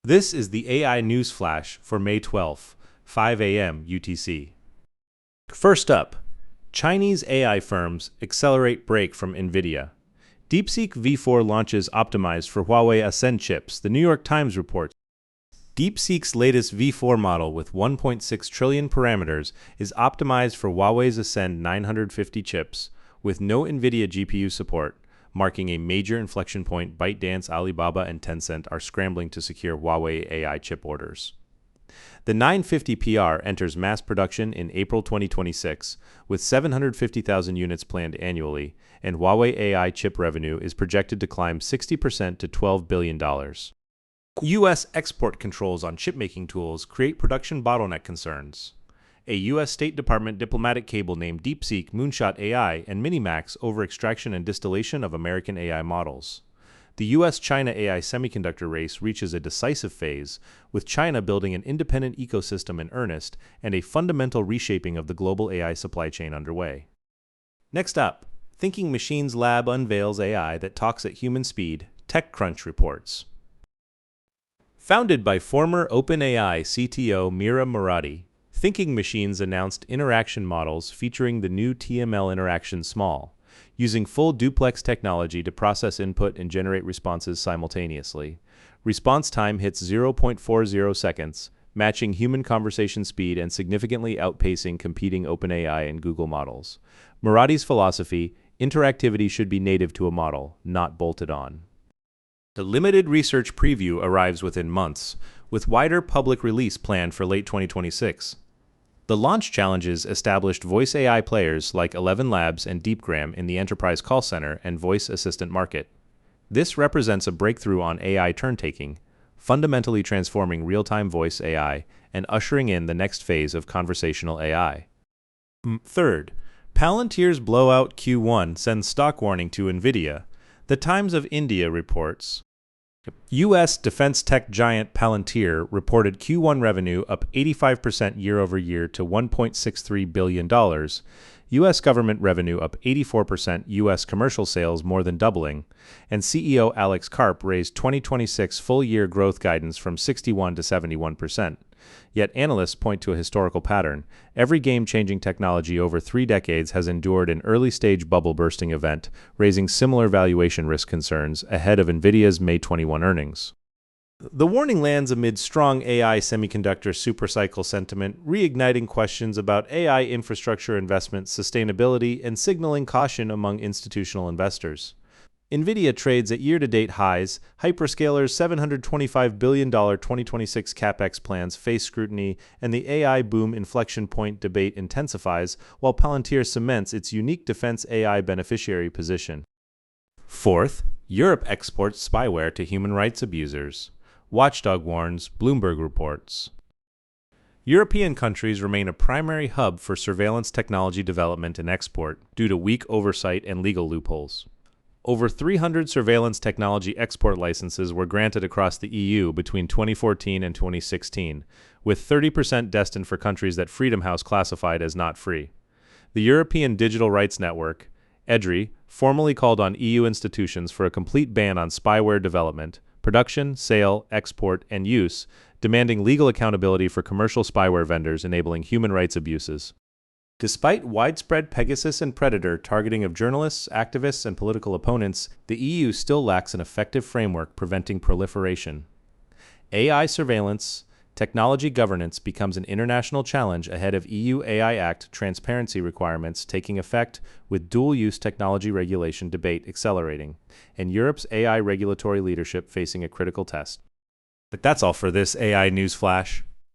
This is the AI News Flash for May 12th, 5 a.m. UTC. First up, Chinese AI firms accelerate break from Nvidia. DeepSeek V4 launches optimized for Huawei Ascend chips, the New York Times reports. DeepSeek's latest V4 model with 1.6 trillion parameters is optimized for Huawei's Ascend 950 chips, with no Nvidia GPU support, marking a major inflection point. ByteDance, Alibaba, and Tencent are scrambling to secure Huawei AI chip orders. The 950 PR enters mass production in April 2026, with 750,000 units planned annually, and Huawei AI chip revenue is projected to climb 60% to $12 billion. U.S. export controls on chipmaking tools create production bottleneck concerns. A U.S. State Department diplomatic cable named DeepSeek moonshot AI and Minimax over extraction and distillation of American AI models. The U.S.-China AI semiconductor race reaches a decisive phase, with China building an independent ecosystem in earnest and a fundamental reshaping of the global AI supply chain underway. Next up, Thinking Machines Lab unveils AI that talks at human speed, TechCrunch reports. Founded by former OpenAI CTO Mira Murati, Thinking Machines announced interaction models featuring the new TML interaction small, using full duplex technology to process input and generate responses simultaneously. Response time hits 0.40 seconds, matching human conversation speed and significantly outpacing competing OpenAI and Google models. Murati's philosophy: interactivity should be native to a model, not bolted on. The limited research preview arrives within months, with wider public release planned for late 2026. The launch challenges established voice AI players like 11 Labs and DeepGram in the enterprise call center and voice assistant market. This represents a breakthrough on AI turn-taking, fundamentally transforming real-time voice AI and ushering in the next phase of conversational AI. Third, Palantir's blowout Q1 sends stock warning to Nvidia. The Times of India reports. U.S. defense tech giant Palantir reported Q1 revenue up 85% year-over-year to $1.63 billion, U.S. government revenue up 84%, U.S. commercial sales more than doubling, and CEO Alex Karp raised 2026 full-year growth guidance from 61% to 71%. Yet analysts point to a historical pattern. Every game-changing technology over 3 decades has endured an early-stage bubble-bursting event, raising similar valuation risk concerns ahead of Nvidia's May 21 earnings. The warning lands amid strong AI semiconductor supercycle sentiment, reigniting questions about AI infrastructure investment sustainability and signaling caution among institutional investors. Nvidia trades at year-to-date highs, hyperscalers' $725 billion 2026 capex plans face scrutiny, and the AI boom inflection point debate intensifies, while Palantir cements its unique defense AI beneficiary position. Fourth, Europe exports spyware to human rights abusers. Watchdog warns, Bloomberg reports. European countries remain a primary hub for surveillance technology development and export due to weak oversight and legal loopholes. Over 300 surveillance technology export licenses were granted across the EU between 2014 and 2016, with 30% destined for countries that Freedom House classified as not free. The European Digital Rights Network, EDRI, formally called on EU institutions for a complete ban on spyware development, production, sale, export, and use, demanding legal accountability for commercial spyware vendors enabling human rights abuses. Despite widespread Pegasus and Predator targeting of journalists, activists, and political opponents, the EU still lacks an effective framework preventing proliferation. AI surveillance, technology governance becomes an international challenge ahead of EU AI Act transparency requirements taking effect, with dual-use technology regulation debate accelerating, and Europe's AI regulatory leadership facing a critical test. But that's all for this AI News Flash.